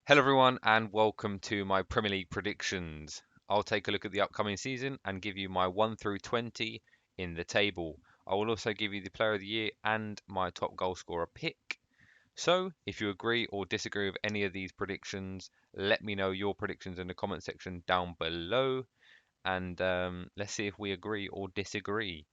Hello, everyone, and welcome to my Premier League predictions. I'll take a look at the upcoming season and give you my 1 through 20 in the table. I will also give you the Player of the Year and my top goal scorer pick. So, if you agree or disagree with any of these predictions, let me know your predictions in the comment section down below, and let's see if we agree or disagree.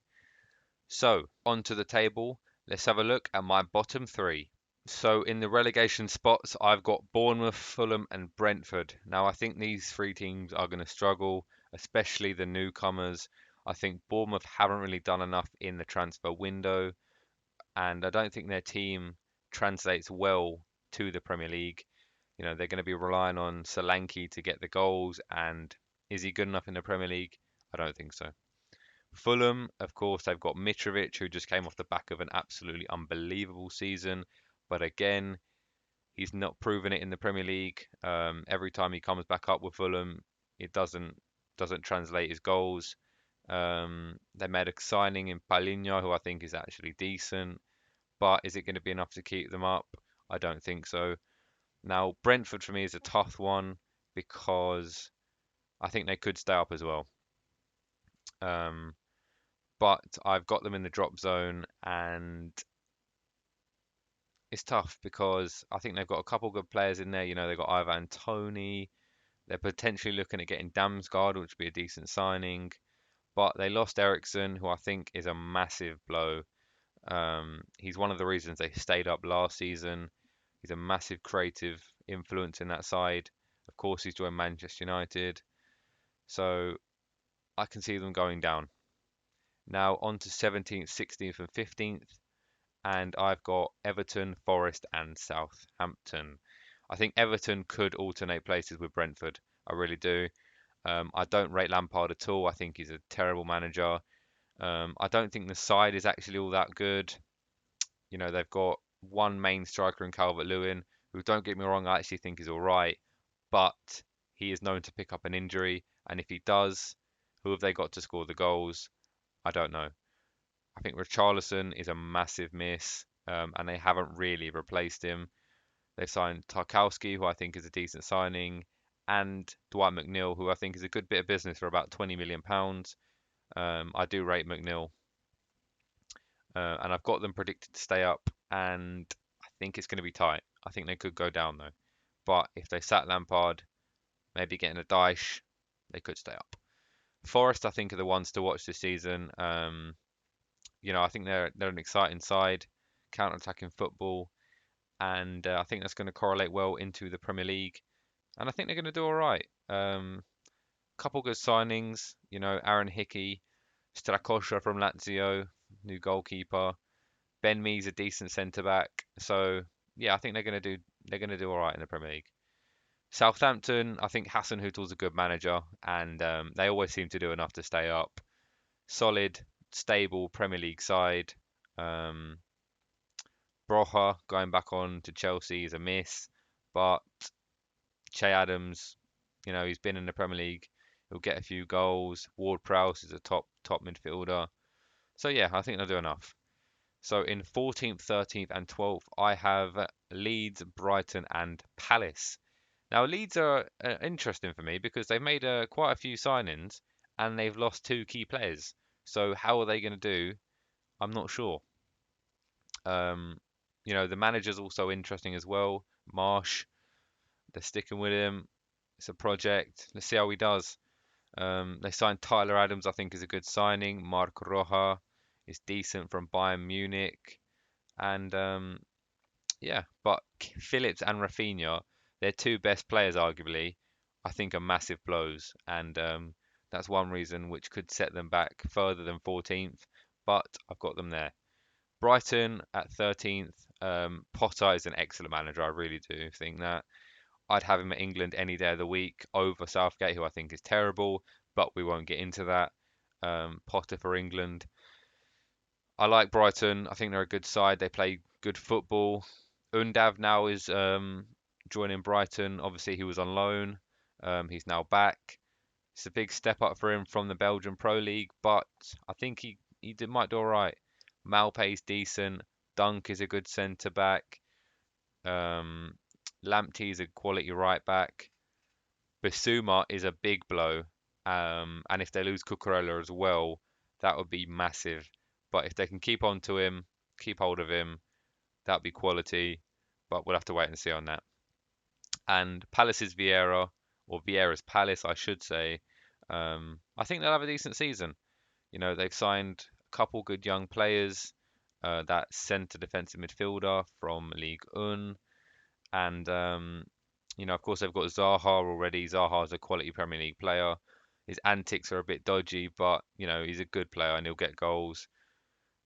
So, onto the table. Let's have a look at my bottom three. So in the relegation spots, I've got Bournemouth, Fulham, and Brentford. Now, I think these three teams are going to struggle, especially the newcomers. I think Bournemouth haven't really done enough in the transfer window, and I don't think their team translates well to the Premier League. They're going to be relying on Solanke to get the goals, and is he good enough in the Premier League? I don't think so. Fulham, of course, they've got Mitrovic, who just came off the back of an absolutely unbelievable season. But again, he's not proven it in the Premier League. Every time he comes back up with Fulham, it doesn't translate his goals. They made a signing in Paulinho, who I think is actually decent, but is it going to be enough to keep them up? I don't think so. Now, Brentford for me is a tough one because I think they could stay up as well. Um, but I've got them in the drop zone, and it's tough because I think they've got a couple good players in there. They've got Ivan Toney. They're potentially looking at getting Damsgaard, which would be a decent signing. But they lost Ericsson, who I think is a massive blow. He's one of the reasons they stayed up last season. He's a massive creative influence in that side. Of course, he's joined Manchester United. So I can see them going down. Now on to 17th, 16th, and 15th. And I've got Everton, Forest, and Southampton. I think Everton could alternate places with Brentford. I really do. I don't rate Lampard at all. I think he's a terrible manager. I don't think the side is actually all that good. They've got one main striker in Calvert-Lewin, who, don't get me wrong, I actually think is all right, but he is known to pick up an injury, and if he does, who have they got to score the goals? I don't know. I think Richarlison is a massive miss, and they haven't really replaced him. They've signed Tarkowski, who I think is a decent signing, and Dwight McNeil, who I think is a good bit of business for about £20 million. I do rate McNeil, and I've got them predicted to stay up, and I think it's going to be tight. I think they could go down though, but if they sat Lampard, maybe getting a Dyche, they could stay up. Forest, I think, are the ones to watch this season. I think they're an exciting side, counter-attacking football, and I think that's going to correlate well into the Premier League, and I think they're going to do all right. Couple good signings, Aaron Hickey, Strakosha from Lazio, new goalkeeper. Ben Mee's a decent centre back, so yeah, I think they're going to do all right in the Premier League. Southampton, I think Hassan Hüttl's a good manager, and they always seem to do enough to stay up. Solid, stable Premier League side. Um, Broja going back on to Chelsea is a miss, but Che Adams, he's been in the Premier League. He'll get a few goals. Ward-Prowse is a top midfielder. So yeah, I think they'll do enough. So in 14th, 13th, and 12th, I have Leeds, Brighton, and Palace. Now Leeds are interesting for me because they've made quite a few signings and they've lost two key players. So how are they going to do? I'm not sure. Um, the manager's also interesting as well. Marsh, they're sticking with him. It's a project. Let's see how he does. They signed Tyler Adams, I think is a good signing. Marc Roja is decent from Bayern Munich. And yeah, but Phillips and Rafinha, their two best players, arguably, I think are massive blows. And that's one reason which could set them back further than 14th. But I've got them there. Brighton at 13th. Potter is an excellent manager. I really do think that. I'd have him at England any day of the week over Southgate, who I think is terrible, but we won't get into that. Potter for England. I like Brighton. I think they're a good side. They play good football. Undav now is joining Brighton. Obviously, he was on loan. He's now back. It's a big step up for him from the Belgian Pro League, but I think might do all right. Malpe's decent. Dunk is a good centre back. Um, Lamptey's a quality right back. Bissouma is a big blow. And if they lose Cucurella as well, that would be massive. But if they can keep on to him, keep hold of him, that'd be quality. But we'll have to wait and see on that. And Palace's Vieira, or Vieira's Palace, I should say, I think they'll have a decent season. They've signed a couple good young players. That centre defensive midfielder from League One, and of course they've got Zaha already. Zaha's a quality Premier League player. His antics are a bit dodgy, but he's a good player and he'll get goals.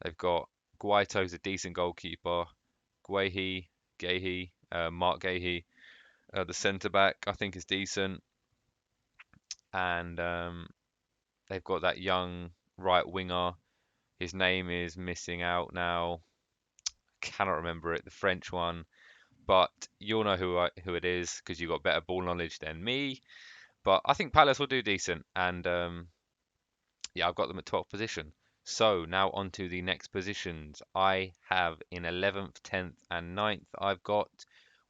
They've got Guaito's a decent goalkeeper. Guehi, Mark Guehi, the centre back, I think is decent, and they've got that young right winger. His name is missing out now. Cannot remember it. The French one, but you'll know who it is because you've got better ball knowledge than me. But I think Palace will do decent, and yeah, I've got them at 12th position. So now on to the next positions. I have in 11th, 10th, and 9th, I've got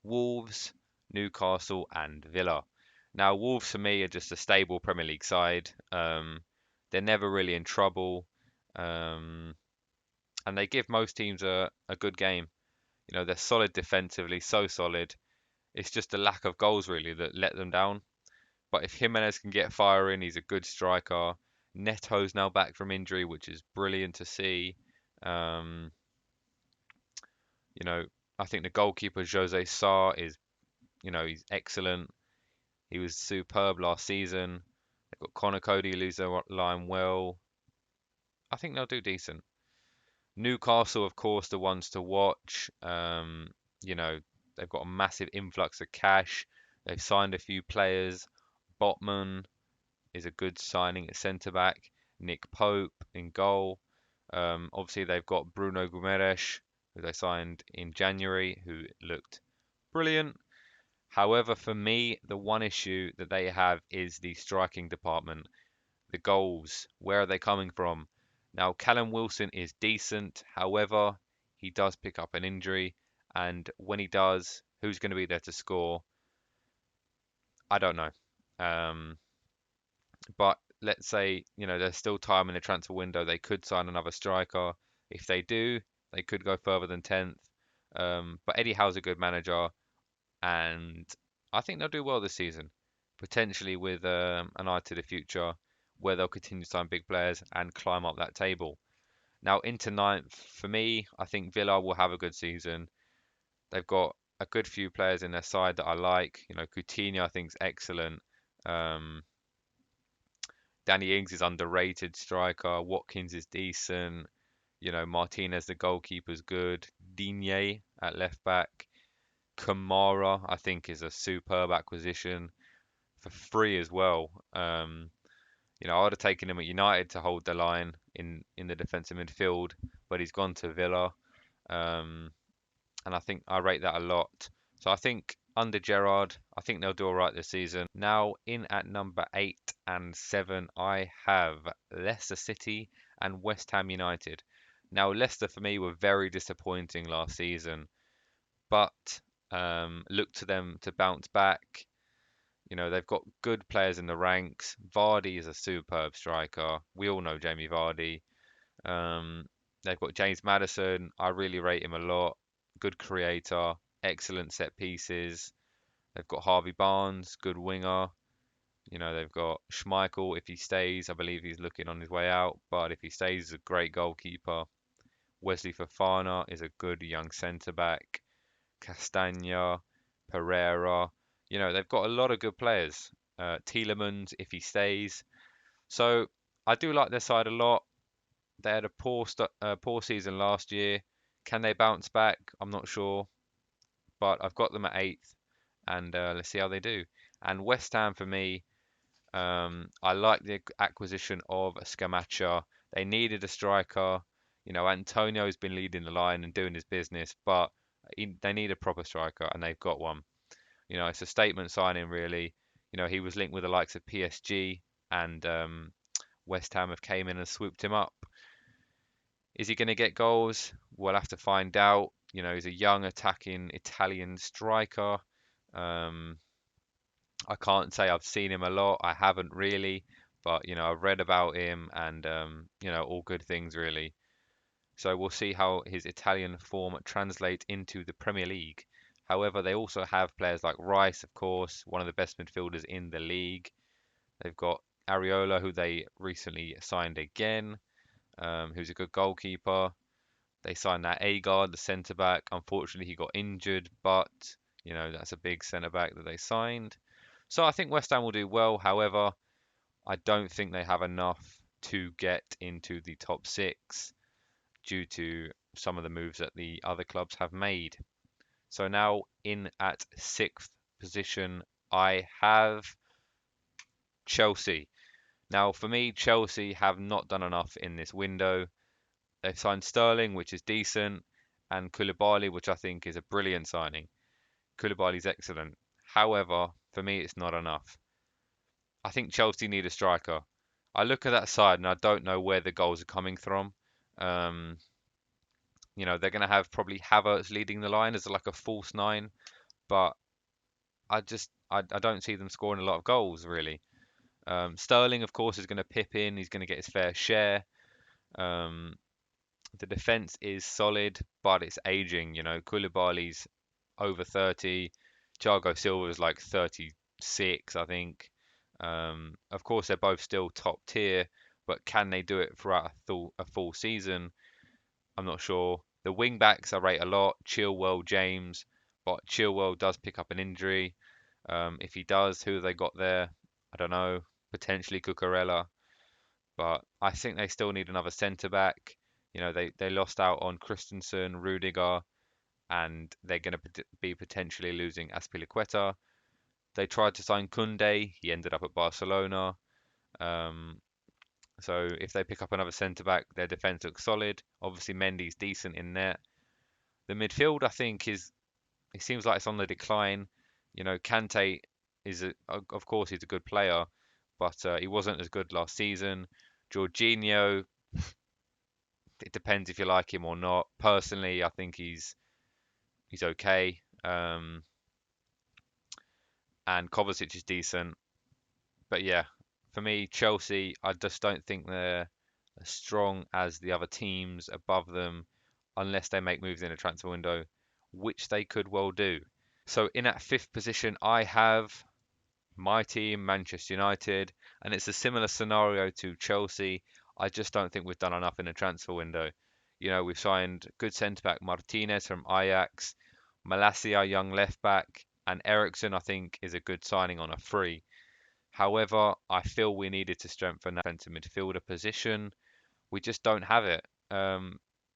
Wolves, Newcastle, and Villa. Now, Wolves for me are just a stable Premier League side. They're never really in trouble, um, and they give most teams a good game. They're solid defensively, so solid. It's just the lack of goals really that let them down. But if Jimenez can get firing, he's a good striker. Neto's now back from injury, which is brilliant to see. Um, you know, I think the goalkeeper Jose Sarr is, he's excellent. He was superb last season. They've got Connor Cody leads their line well. I think they'll do decent. Newcastle, of course, the ones to watch. You know, they've got a massive influx of cash. They've signed a few players. Botman is a good signing at centre back. Nick Pope in goal. Obviously, they've got Bruno Guimaraes, who they signed in January, who looked brilliant. However, for me, the one issue that they have is the striking department. The goals, where are they coming from? Now, Callum Wilson is decent. However, he does pick up an injury. And when he does, who's going to be there to score? I don't know. Um, but let's say, there's still time in the transfer window. They could sign another striker. If they do, they could go further than 10th. But Eddie Howe's a good manager, and I think they'll do well this season, potentially with an eye to the future, where they'll continue to sign big players and climb up that table. Now into ninth, for me, I think Villa will have a good season. They've got a good few players in their side that I like. Coutinho I think is excellent. Um, Danny Ings is underrated striker. Watkins is decent. Martinez, the goalkeeper's good. Digne at left back. Kamara, I think, is a superb acquisition for free as well. I would have taken him at United to hold the line in the defensive midfield, but he's gone to Villa, um, and I think I rate that a lot. So I think under Gerrard, I think they'll do all right this season. Now in at number 8 and 7, I have Leicester City and West Ham United. Now Leicester for me were very disappointing last season, but look to them to bounce back. They've got good players in the ranks. Vardy is a superb striker. We all know Jamie Vardy. Um, they've got James Maddison. I really rate him a lot. Good creator, excellent set pieces. They've got Harvey Barnes, good winger. They've got Schmeichel. If he stays, I believe he's looking on his way out. But if he stays, he's a great goalkeeper. Wesley Fofana is a good young centre back. Castagna, Pereira. They've got a lot of good players. Tielemans, if he stays. So I do like their side a lot. They had a poor season last year. Can they bounce back? I'm not sure, but I've got them at eighth, and let's see how they do. And West Ham for me, I like the acquisition of Scamacca. They needed a striker. Antonio's been leading the line and doing his business, but they need a proper striker, and they've got one. It's a statement signing, really. He was linked with the likes of PSG, and West Ham have came in and swooped him up. Is he going to get goals? We'll have to find out. He's a young attacking Italian striker. Um, I can't say I've seen him a lot. I haven't really, but I've read about him and all good things really. So we'll see how his Italian form translates into the Premier League. However, they also have players like Rice, of course, one of the best midfielders in the league. They've got Areola, who they recently signed again, who's a good goalkeeper. They signed that Agard, the centre back. Unfortunately, he got injured, but that's a big centre back that they signed. So I think West Ham will do well. However, I don't think they have enough to get into the top six due to some of the moves that the other clubs have made. So now in at sixth position, I have Chelsea. Now, for me, Chelsea have not done enough in this window. They've signed Sterling, which is decent, and Koulibaly, which I think is a brilliant signing. Koulibaly's excellent. However, for me, it's not enough. I think Chelsea need a striker. I look at that side and I don't know where the goals are coming from. Um, they're going to have probably Havertz leading the line as like a false nine, but I don't see them scoring a lot of goals really. Sterling, of course, is going to pip in. He's going to get his fair share. Um, the defense is solid, but it's aging. Koulibaly's over 30. Thiago Silva is like 36, I think. Of course, they're both still top tier, but can they do it throughout a full season? I'm not sure. The wing backs I rate a lot. Chilwell, James, but Chilwell does pick up an injury. If he does, who have they got there? I don't know. Potentially Cucurella, but I think they still need another centre back. They lost out on Christensen, Rudiger, and they're going to be potentially losing Azpilicueta. They tried to sign Kunde. He ended up at Barcelona. Um, so if they pick up another centre back, their defence looks solid. Obviously, Mendy's decent in net. The midfield, I think, it seems like it's on the decline. Kante of course, he's a good player, but he wasn't as good last season. Jorginho, it depends if you like him or not. Personally, I think he's okay. And Kovacic is decent. But yeah, for me, Chelsea, I just don't think they're as strong as the other teams above them unless they make moves in a transfer window, which they could well do. So in at fifth position, I have my team, Manchester United, and it's a similar scenario to Chelsea. I just don't think we've done enough in a transfer window. We've signed good centre back Martinez from Ajax, Malacia, young left back, and Ericsson, I think, is a good signing on a free. However, I feel we needed to strengthen that defensive midfielder position. We just don't have it.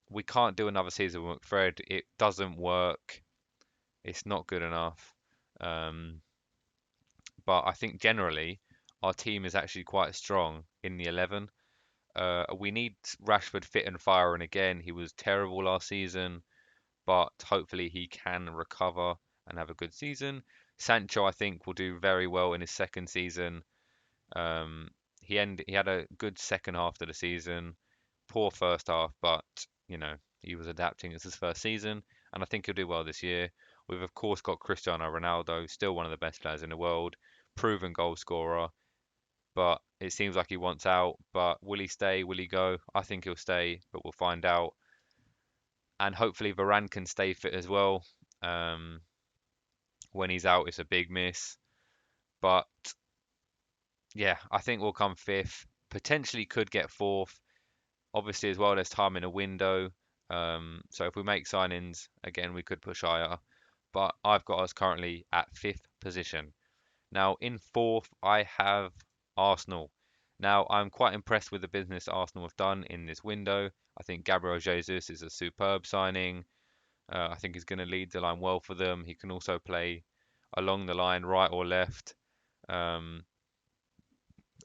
We can't do another season with McFred. It doesn't work. It's not good enough. Um, but I think generally our team is actually quite strong in the 11. We need Rashford fit and firing again. He was terrible last season, but hopefully he can recover and have a good season. Sancho, I think, will do very well in his second season. Um, he had a good second half of the season, poor first half, but he was adapting. It's his first season, and I think he'll do well this year. We've of course got Cristiano Ronaldo, still one of the best players in the world, proven goal scorer, but it seems like he wants out. But will he stay? Will he go? I think he'll stay, but we'll find out. And hopefully Varane can stay fit as well. Um, when he's out, it's a big miss. But yeah, I think we'll come fifth. Potentially could get fourth. Obviously, as well, there's time in a window. So if we make signings again, we could push higher. But I've got us currently at fifth position. Now, in fourth, I have Arsenal. Now, I'm quite impressed with the business Arsenal have done in this window. I think Gabriel Jesus is a superb signing. I think he's going to lead the line well for them. He can also play along the line, right or left. Um,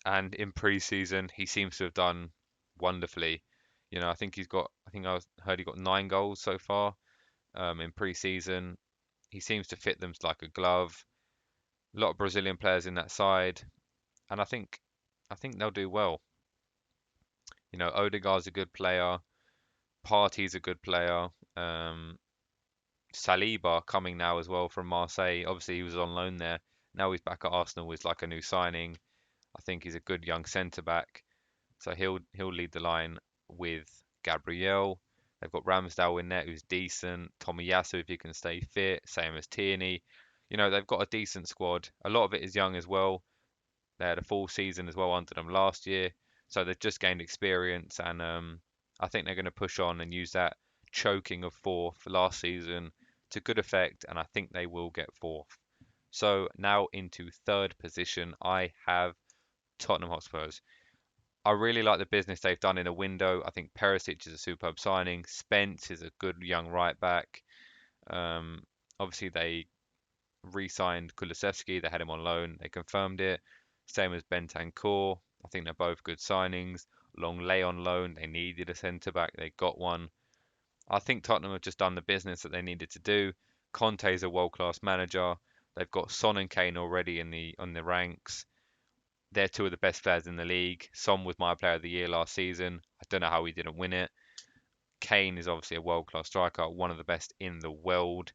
and in pre-season, he seems to have done wonderfully. I think heard he got 9 goals so far in pre-season. He seems to fit them like a glove. A lot of Brazilian players in that side, and I think they'll do well. Odegaard's a good player. Partey's a good player. Um, Saliba coming now as well from Marseille. Obviously, he was on loan there. Now he's back at Arsenal is like a new signing. I think he's a good young centre back. So he'll lead the line with Gabriel. They've got Ramsdale in there who's decent. Tomiyasu if he can stay fit, same as Tierney. They've got a decent squad. A lot of it is young as well. They had a full season as well under them last year, so they've just gained experience, and I think they're going to push on and use that choking of fourth last season to good effect, and I think they will get fourth. So now into third position, I have Tottenham Hotspurs. I really like the business they've done in a window. I think Perisic is a superb signing. Spence is a good young right back. Um, Obviously, they re-signed Kulusevski. They had him on loan. They confirmed it. Same as Bentancur. I think they're both good signings. Longley on loan. They needed a centre back. They got one. I think Tottenham have just done the business that they needed to do. Conte's a world-class manager. They've got Son and Kane already in the on the ranks. They're two of the best players in the league. Son was my player of the year last season. I don't know how he didn't win it. Kane is obviously a world-class striker, one of the best in the world.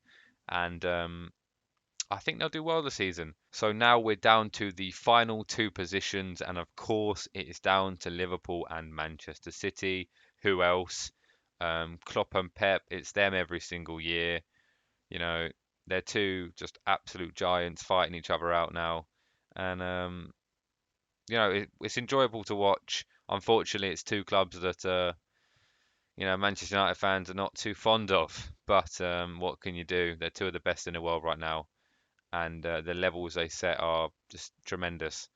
And I think they'll do well this season. So now we're down to the final two positions, and of course it is down to Liverpool and Manchester City. Who else? Klopp and Pep. It's them every single year. You know, they're two just absolute giants fighting each other out now, and it's enjoyable to watch. Unfortunately, it's two clubs that Manchester United fans are not too fond of. But what can you do? They're two of the best in the world right now, and the levels they set are just tremendous.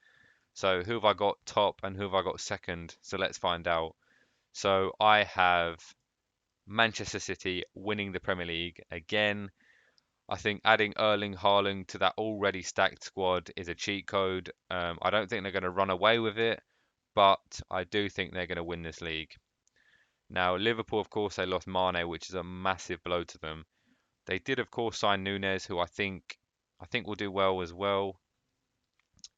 So who have I got top and who have I got second? So let's find out. So I have Manchester City winning the Premier League again. I think adding Erling Haaland to that already stacked squad is a cheat code. I don't think they're going to run away with it, but I do think they're going to win this league. Now, Liverpool, of course, they lost Mane, which is a massive blow to them. They did, of course, sign Nunes, who I think will do well as well.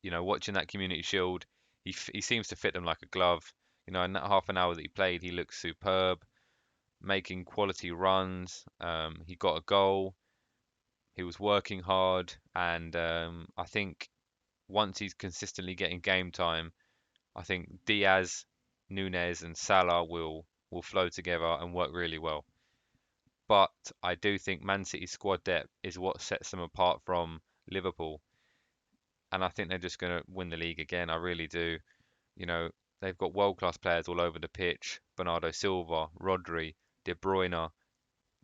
Watching that Community Shield, he seems to fit them like a glove. In that half an hour that he played, he looked superb, making quality runs. He got a goal. He was working hard, and I think once he's consistently getting game time, I think Diaz, Nunes, and Salah will flow together and work really well. But I do think Man City's squad depth is what sets them apart from Liverpool, and I think they're just going to win the league again. I really do. You know, they've got world-class players all over the pitch: Bernardo Silva, Rodri, De Bruyne,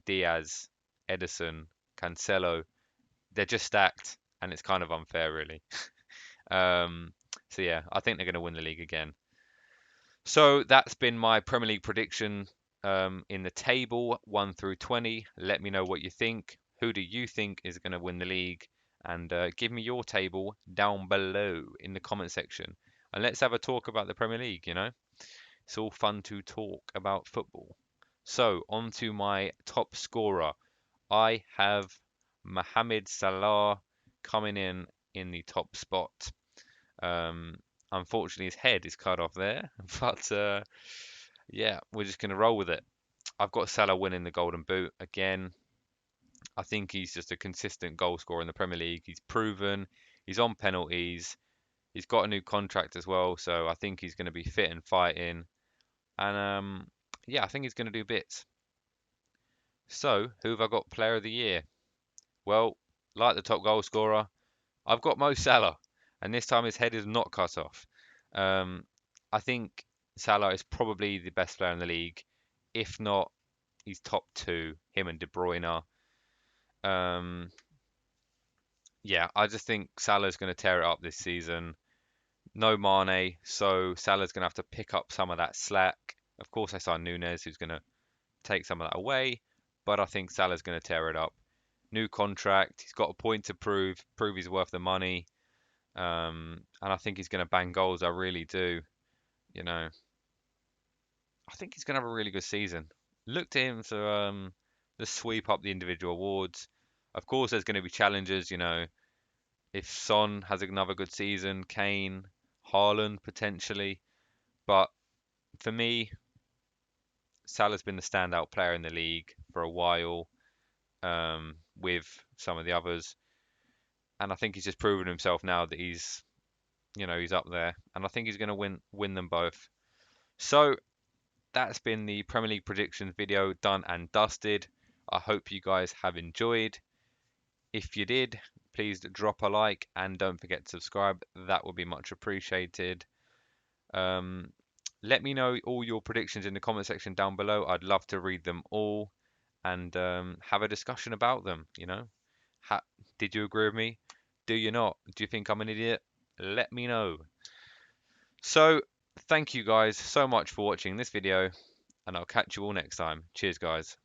Diaz, Edison, Cancelo. They're just stacked, and it's kind of unfair, really. Um, so yeah, I think they're going to win the league again. So that's been my Premier League prediction in the table 1 through 20. Let me know what you think. Who do you think is going to win the league? And give me your table down below in the comment section. And let's have a talk about the Premier League, It's all fun to talk about football. So, on to my top scorer. I have Mohamed Salah coming in the top spot. Um, Unfortunately, his head is cut off there, but yeah, we're just going to roll with it. I've got Salah winning the Golden Boot again. I think he's just a consistent goal scorer in the Premier League. He's proven. He's on penalties. He's got a new contract as well, so I think he's going to be fit and fighting. And yeah, I think he's going to do bits. So, who have I got Player of the Year? Well, like the top goal scorer, I've got Mo Salah, and this time his head is not cut off. Um, I think Salah is probably the best player in the league. If not, he's top two, him and De Bruyne. Um, yeah, I just think Salah's going to tear it up this season. No Mane, so Salah's going to have to pick up some of that slack. Of course, I signed Nunes, who's going to take some of that away, but I think Salah's going to tear it up. New contract, he's got a point to prove he's worth the money. And I think he's going to bang goals. I really do. You know, I think he's going to have a really good season. Look to him to sweep up the individual awards. Of course, there's going to be challenges. If Son has another good season, Kane, Haaland potentially. But for me, Salah's been the standout player in the league for a while. with some of the others. And I think he's just proven himself now that he's up there. And I think he's going to win them both. So that's been the Premier League predictions video done and dusted. I hope you guys have enjoyed. If you did, please drop a like and don't forget to subscribe. That would be much appreciated. Let me know all your predictions in the comment section down below. I'd love to read them all and have a discussion about them. Ha did you agree with me? Do you not? Do you think I'm an idiot? Let me know. So, thank you guys so much for watching this video, and I'll catch you all next time. Cheers, guys.